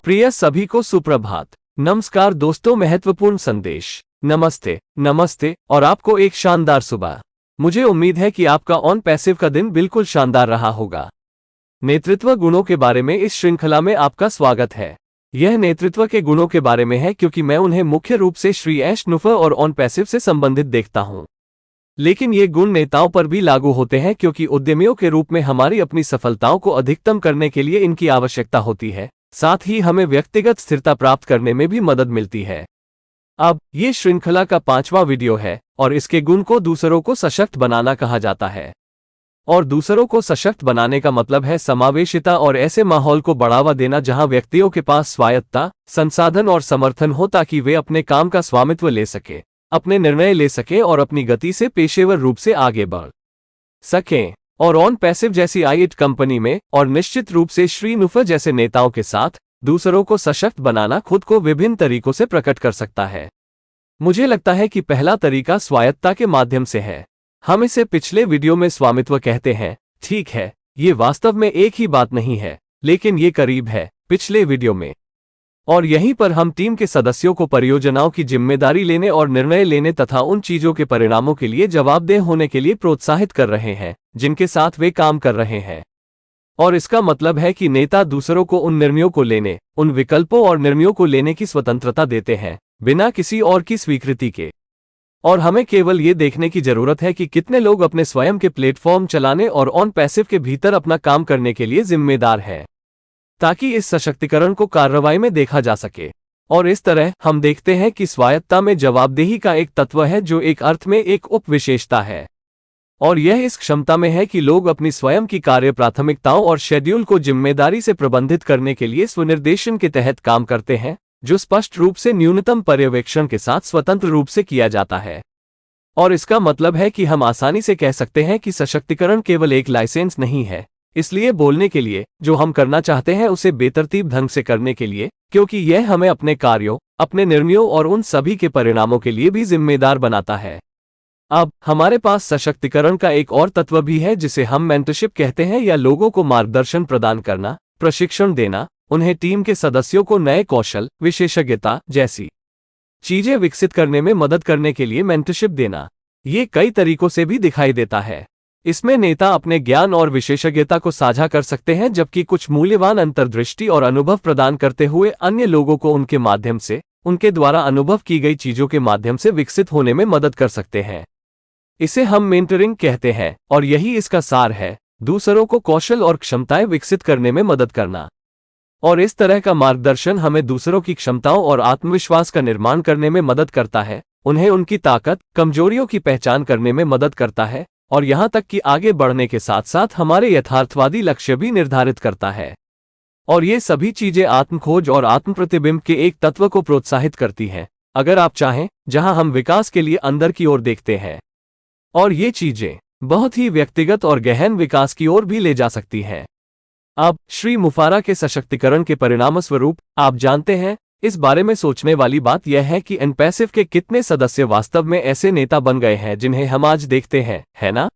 प्रिय सभी को सुप्रभात। नमस्कार दोस्तों, महत्वपूर्ण संदेश। नमस्ते नमस्ते और आपको एक शानदार सुबह। मुझे उम्मीद है कि आपका ऑन पैसिव का दिन बिल्कुल शानदार रहा होगा। नेतृत्व गुणों के बारे में इस श्रृंखला में आपका स्वागत है। यह नेतृत्व के गुणों के बारे में है क्योंकि मैं उन्हें मुख्य रूप से श्री एश नुफर और ऑन पैसिव से संबंधित देखता हूं। लेकिन ये गुण नेताओं पर भी लागू होते हैं क्योंकि उद्यमियों के रूप में हमारी अपनी सफलताओं को अधिकतम करने के लिए इनकी आवश्यकता होती है। साथ ही हमें व्यक्तिगत स्थिरता प्राप्त करने में भी मदद मिलती है। अब ये श्रृंखला का 5वां वीडियो है और इसके गुण को दूसरों को सशक्त बनाना कहा जाता है। और दूसरों को सशक्त बनाने का मतलब है समावेशिता और ऐसे माहौल को बढ़ावा देना जहां व्यक्तियों के पास स्वायत्तता, संसाधन और समर्थन हो ताकि वे अपने काम का स्वामित्व ले सके, अपने निर्णय ले सके और अपनी गति से पेशेवर रूप से आगे बढ़ सकें। और ऑन पैसिव जैसी आईटी कंपनी में और निश्चित रूप से श्री नुफर जैसे नेताओं के साथ दूसरों को सशक्त बनाना खुद को विभिन्न तरीकों से प्रकट कर सकता है। मुझे लगता है कि पहला तरीका स्वायत्तता के माध्यम से है। हम इसे पिछले वीडियो में स्वामित्व कहते हैं। ठीक है, ये वास्तव में एक ही बात नहीं है, लेकिन ये करीब है पिछले वीडियो में। और यहीं पर हम टीम के सदस्यों को परियोजनाओं की जिम्मेदारी लेने और निर्णय लेने तथा उन चीजों के परिणामों के लिए जवाबदेह होने के लिए प्रोत्साहित कर रहे हैं जिनके साथ वे काम कर रहे हैं। और इसका मतलब है कि नेता दूसरों को उन निर्णयों को लेने, उन विकल्पों और निर्णयों को लेने की स्वतंत्रता देते हैं बिना किसी और की स्वीकृति के। और हमें केवल ये देखने की जरूरत है कि कितने लोग अपने स्वयं के प्लेटफॉर्म चलाने और ऑन पैसिव के भीतर अपना काम करने के लिए जिम्मेदार हैं, ताकि इस सशक्तिकरण को कार्रवाई में देखा जा सके। और इस तरह हम देखते हैं कि स्वायत्तता में जवाबदेही का एक तत्व है जो एक अर्थ में एक उपविशेषता है। और यह इस क्षमता में है कि लोग अपनी स्वयं की कार्य प्राथमिकताओं और शेड्यूल को जिम्मेदारी से प्रबंधित करने के लिए स्वनिर्देशन के तहत काम करते हैं, जो स्पष्ट रूप से न्यूनतम पर्यवेक्षण के साथ स्वतंत्र रूप से किया जाता है। और इसका मतलब है कि हम आसानी से कह सकते हैं कि सशक्तिकरण केवल एक लाइसेंस नहीं है, इसलिए बोलने के लिए जो हम करना चाहते हैं उसे बेतरतीब ढंग से करने के लिए, क्योंकि यह हमें अपने कार्यों, अपने निर्णयों और उन सभी के परिणामों के लिए भी जिम्मेदार बनाता है। अब हमारे पास सशक्तिकरण का एक और तत्व भी है जिसे हम मेंटरशिप कहते हैं, या लोगों को मार्गदर्शन प्रदान करना, प्रशिक्षण देना, उन्हें टीम के सदस्यों को नए कौशल, विशेषज्ञता जैसी चीजें विकसित करने में मदद करने के लिए मेंटरशिप देना। ये कई तरीकों से भी दिखाई देता है। इसमें नेता अपने ज्ञान और विशेषज्ञता को साझा कर सकते हैं, जबकि कुछ मूल्यवान अंतर्दृष्टि और अनुभव प्रदान करते हुए अन्य लोगों को उनके माध्यम से, उनके द्वारा अनुभव की गई चीजों के माध्यम से विकसित होने में मदद कर सकते हैं। इसे हम मेंटरिंग कहते हैं और यही इसका सार है, दूसरों को कौशल और क्षमताएं विकसित करने में मदद करना। और इस तरह का मार्गदर्शन हमें दूसरों की क्षमताओं और आत्मविश्वास का निर्माण करने में मदद करता है, उन्हें उनकी ताकत, कमजोरियों की पहचान करने में मदद करता है, और यहां तक कि आगे बढ़ने के साथ साथ हमारे यथार्थवादी लक्ष्य भी निर्धारित करता है। और ये सभी चीजें आत्मखोज और आत्मप्रतिबिंब के एक तत्व को प्रोत्साहित करती हैं, अगर आप चाहें, जहां हम विकास के लिए अंदर की ओर देखते हैं। और ये चीजें बहुत ही व्यक्तिगत और गहन विकास की ओर भी ले जा सकती हैं। अब श्री मुफारा के सशक्तिकरण के परिणामस्वरूप आप जानते हैं, इस बारे में सोचने वाली बात यह है कि एनपैसिव के कितने सदस्य वास्तव में ऐसे नेता बन गए हैं जिन्हें हम आज देखते हैं, है ना?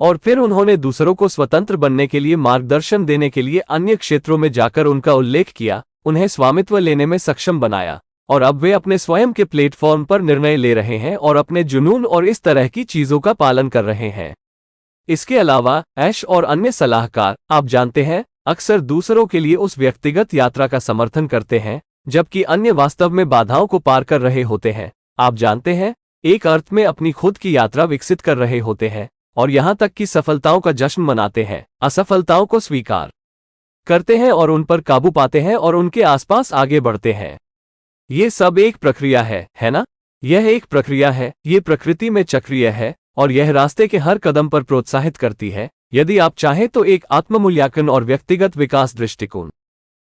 और फिर उन्होंने दूसरों को स्वतंत्र बनने के लिए मार्गदर्शन देने के लिए अन्य क्षेत्रों में जाकर उनका उल्लेख किया, उन्हें स्वामित्व लेने में सक्षम बनाया, और अब वे अपने स्वयं के प्लेटफॉर्म पर निर्णय ले रहे हैं और अपने जुनून और इस तरह की चीजों का पालन कर रहे हैं। इसके अलावा ऐश और अन्य सलाहकार, आप जानते हैं, अक्सर दूसरों के लिए उस व्यक्तिगत यात्रा का समर्थन करते हैं, जबकि अन्य वास्तव में बाधाओं को पार कर रहे होते हैं। आप जानते हैं, एक अर्थ में अपनी खुद की यात्रा विकसित कर रहे होते हैं, और यहां तक कि सफलताओं का जश्न मनाते हैं, असफलताओं को स्वीकार करते हैं और उन पर काबू पाते हैं और उनके आसपास आगे बढ़ते हैं। ये सब एक प्रक्रिया है ना? यह एक प्रक्रिया है, ये प्रकृति में चक्रीय है, और यह रास्ते के हर कदम पर प्रोत्साहित करती है, यदि आप चाहें तो एक आत्ममूल्यांकन और व्यक्तिगत विकास दृष्टिकोण।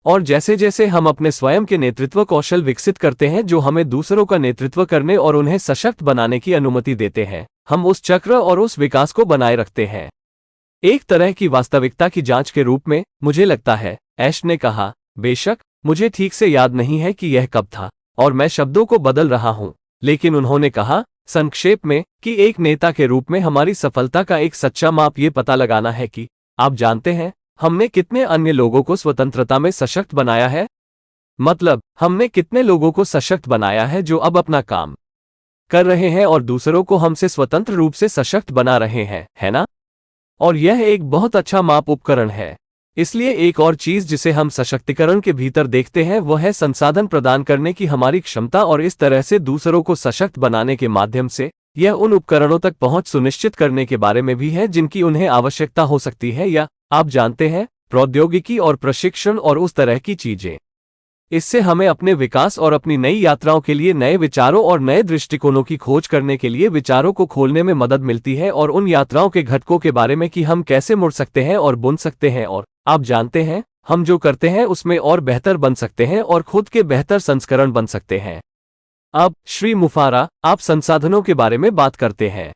और जैसे जैसे हम अपने स्वयं के नेतृत्व कौशल विकसित करते हैं जो हमें दूसरों का नेतृत्व करने और उन्हें सशक्त बनाने की अनुमति देते हैं, हम उस चक्र और उस विकास को बनाए रखते हैं। एक तरह की वास्तविकता की जांच के रूप में, मुझे लगता है, ऐश ने कहा, बेशक मुझे ठीक से याद नहीं है कि यह कब था और मैं शब्दों को बदल रहा हूं, लेकिन उन्होंने कहा, संक्षेप में, कि एक नेता के रूप में हमारी सफलता का एक सच्चा माप ये पता लगाना है कि, आप जानते हैं, हमने कितने अन्य लोगों को स्वतंत्रता में सशक्त बनाया है। मतलब हमने कितने लोगों को सशक्त बनाया है जो अब अपना काम कर रहे हैं और दूसरों को हमसे स्वतंत्र रूप से सशक्त बना रहे हैं, है ना? और यह एक बहुत अच्छा माप उपकरण है। इसलिए एक और चीज जिसे हम सशक्तिकरण के भीतर देखते हैं वह है संसाधन प्रदान करने की हमारी क्षमता, और इस तरह से दूसरों को सशक्त बनाने के माध्यम से यह उन उपकरणों तक पहुंच सुनिश्चित करने के बारे में भी है जिनकी उन्हें आवश्यकता हो सकती है, या आप जानते हैं, प्रौद्योगिकी और प्रशिक्षण और उस तरह की चीजें। इससे हमें अपने विकास और अपनी नई यात्राओं के लिए नए विचारों और नए दृष्टिकोणों की खोज करने के लिए विचारों को खोलने में मदद मिलती है, और उन यात्राओं के घटकों के बारे में कि हम कैसे मुड़ सकते हैं और बुन सकते हैं, और आप जानते हैं, हम जो करते हैं उसमें और बेहतर बन सकते हैं और खुद के बेहतर संस्करण बन सकते हैं। अब श्री मुफारा, आप संसाधनों के बारे में बात करते हैं।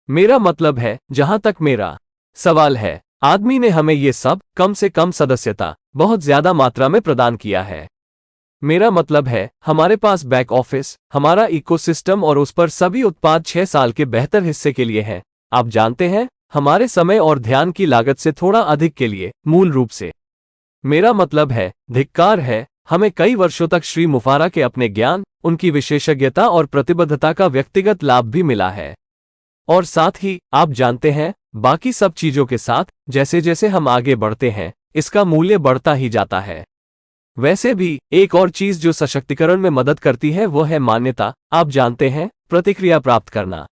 मेरा मतलब है, जहां तक मेरा सवाल है, आदमी ने हमें ये सब कम से कम सदस्यता बहुत ज्यादा मात्रा में प्रदान किया है। मेरा मतलब है, हमारे पास बैक ऑफिस, हमारा इकोसिस्टम और उस पर सभी उत्पाद 6 साल के बेहतर हिस्से के लिए हैं। आप जानते हैं, हमारे समय और ध्यान की लागत से थोड़ा अधिक के लिए, मूल रूप से। मेरा मतलब है, धिक्कार है, हमें कई वर्षों तक श्री मुफारा के अपने ज्ञान, उनकी विशेषज्ञता और प्रतिबद्धता का व्यक्तिगत लाभ भी मिला है। और साथ ही, आप जानते हैं, बाकी सब चीजों के साथ, जैसे जैसे हम आगे बढ़ते हैं, इसका मूल्य बढ़ता ही जाता है। वैसे भी, एक और चीज जो सशक्तिकरण में मदद करती है वह है मान्यता, आप जानते हैं, प्रतिक्रिया प्राप्त करना।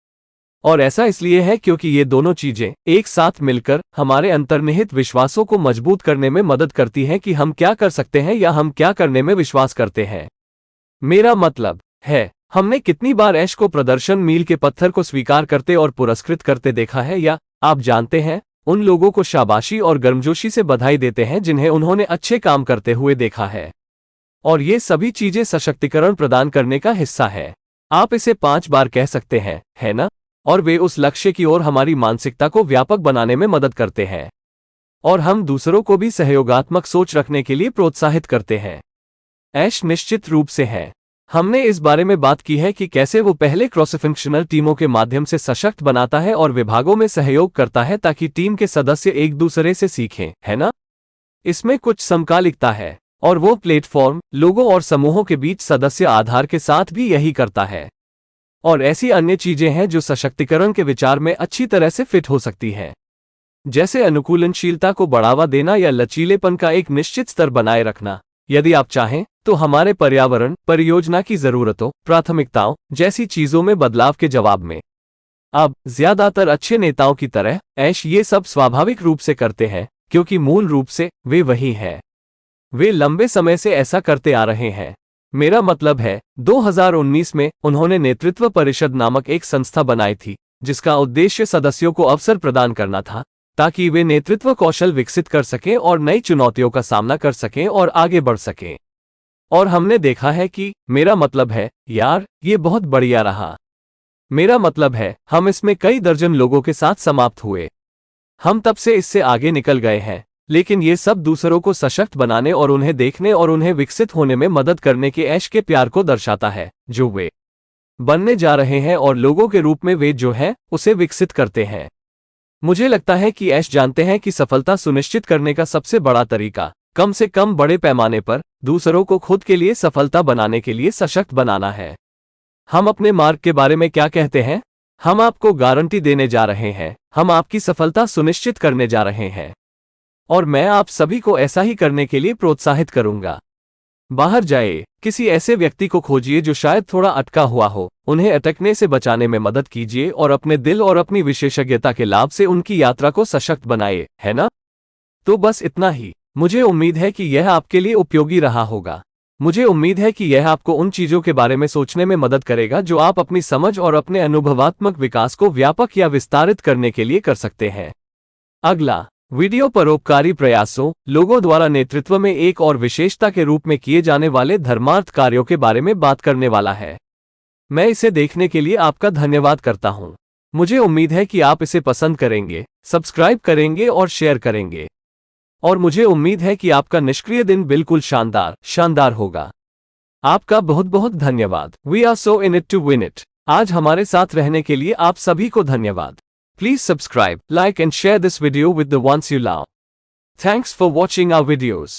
और ऐसा इसलिए है क्योंकि ये दोनों चीजें एक साथ मिलकर हमारे अंतर्निहित विश्वासों को मजबूत करने में मदद करती हैं कि हम क्या कर सकते हैं या हम क्या करने में विश्वास करते हैं। मेरा मतलब है, हमने कितनी बार ऐश को प्रदर्शन मील के पत्थर को स्वीकार करते और पुरस्कृत करते देखा है, या आप जानते हैं, उन लोगों को शाबाशी और गर्मजोशी से बधाई देते हैं जिन्हें उन्होंने अच्छे काम करते हुए देखा है। और ये सभी चीजें सशक्तिकरण प्रदान करने का हिस्सा है। आप इसे 5 बार कह सकते हैं, है ना? और वे उस लक्ष्य की ओर हमारी मानसिकता को व्यापक बनाने में मदद करते हैं। और हम दूसरों को भी सहयोगात्मक सोच रखने के लिए प्रोत्साहित करते हैं। ऐश निश्चित रूप से है। हमने इस बारे में बात की है कि कैसे वो पहले क्रॉस फंक्शनल टीमों के माध्यम से सशक्त बनाता है और विभागों में सहयोग करता है ताकि टीम के सदस्य एक दूसरे से सीखें, है ना? इसमें कुछ समकालिकता है, और वो प्लेटफॉर्म, लोगों और समूहों के बीच सदस्य आधार के साथ भी यही करता है। और ऐसी अन्य चीजें हैं जो सशक्तिकरण के विचार में अच्छी तरह से फिट हो सकती हैं, जैसे अनुकूलनशीलता को बढ़ावा देना या लचीलेपन का एक निश्चित स्तर बनाए रखना। यदि आप चाहें तो हमारे पर्यावरण, परियोजना की जरूरतों, प्राथमिकताओं जैसी चीजों में बदलाव के जवाब में। अब ज्यादातर अच्छे नेताओं की तरह ऐश ये सब स्वाभाविक रूप से करते हैं, क्योंकि मूल रूप से वे वही हैं। वे लंबे समय से ऐसा करते आ रहे हैं। मेरा मतलब है, 2019 में उन्होंने नेतृत्व परिषद नामक एक संस्था बनाई थी, जिसका उद्देश्य सदस्यों को अवसर प्रदान करना था ताकि वे नेतृत्व कौशल विकसित कर सकें और नई चुनौतियों का सामना कर सकें और आगे बढ़ सकें। और हमने देखा है कि, मेरा मतलब है, यार, ये बहुत बढ़िया रहा। मेरा मतलब है, हम इसमें कई दर्जन लोगों के साथ समाप्त हुए। हम तब से इससे आगे निकल गए हैं, लेकिन ये सब दूसरों को सशक्त बनाने और उन्हें देखने और उन्हें विकसित होने में मदद करने के ऐश के प्यार को दर्शाता है जो वे बनने जा रहे हैं और लोगों के रूप में वे जो हैं उसे विकसित करते हैं। मुझे लगता है कि ऐश जानते हैं कि सफलता सुनिश्चित करने का सबसे बड़ा तरीका, कम से कम बड़े पैमाने पर, दूसरों को खुद के लिए सफलता बनाने के लिए सशक्त बनाना है। हम अपने मार्ग के बारे में क्या कहते हैं? हम आपको गारंटी देने जा रहे हैं, हम आपकी सफलता सुनिश्चित करने जा रहे हैं। और मैं आप सभी को ऐसा ही करने के लिए प्रोत्साहित करूंगा। बाहर जाइए, किसी ऐसे व्यक्ति को खोजिए जो शायद थोड़ा अटका हुआ हो, उन्हें अटकने से बचाने में मदद कीजिए और अपने दिल और अपनी विशेषज्ञता के लाभ से उनकी यात्रा को सशक्त बनाइए, है ना? तो बस इतना ही। मुझे उम्मीद है कि यह आपके लिए उपयोगी रहा होगा। मुझे उम्मीद है कि यह आपको उन चीजों के बारे में सोचने में मदद करेगा जो आप अपनी समझ और अपने अनुभवात्मक विकास को व्यापक या विस्तारित करने के लिए कर सकते हैं। अगला वीडियो परोपकारी प्रयासों, लोगों द्वारा नेतृत्व में एक और विशेषता के रूप में किए जाने वाले धर्मार्थ कार्यों के बारे में बात करने वाला है। मैं इसे देखने के लिए आपका धन्यवाद करता हूं। मुझे उम्मीद है कि आप इसे पसंद करेंगे, सब्सक्राइब करेंगे और शेयर करेंगे। और मुझे उम्मीद है कि आपका निष्क्रिय दिन बिल्कुल शानदार होगा। आपका बहुत बहुत धन्यवाद। We are so in it to win it. आज हमारे साथ रहने के लिए आप सभी को धन्यवाद। Please subscribe, like and share this video with the ones you love. Thanks for watching our videos.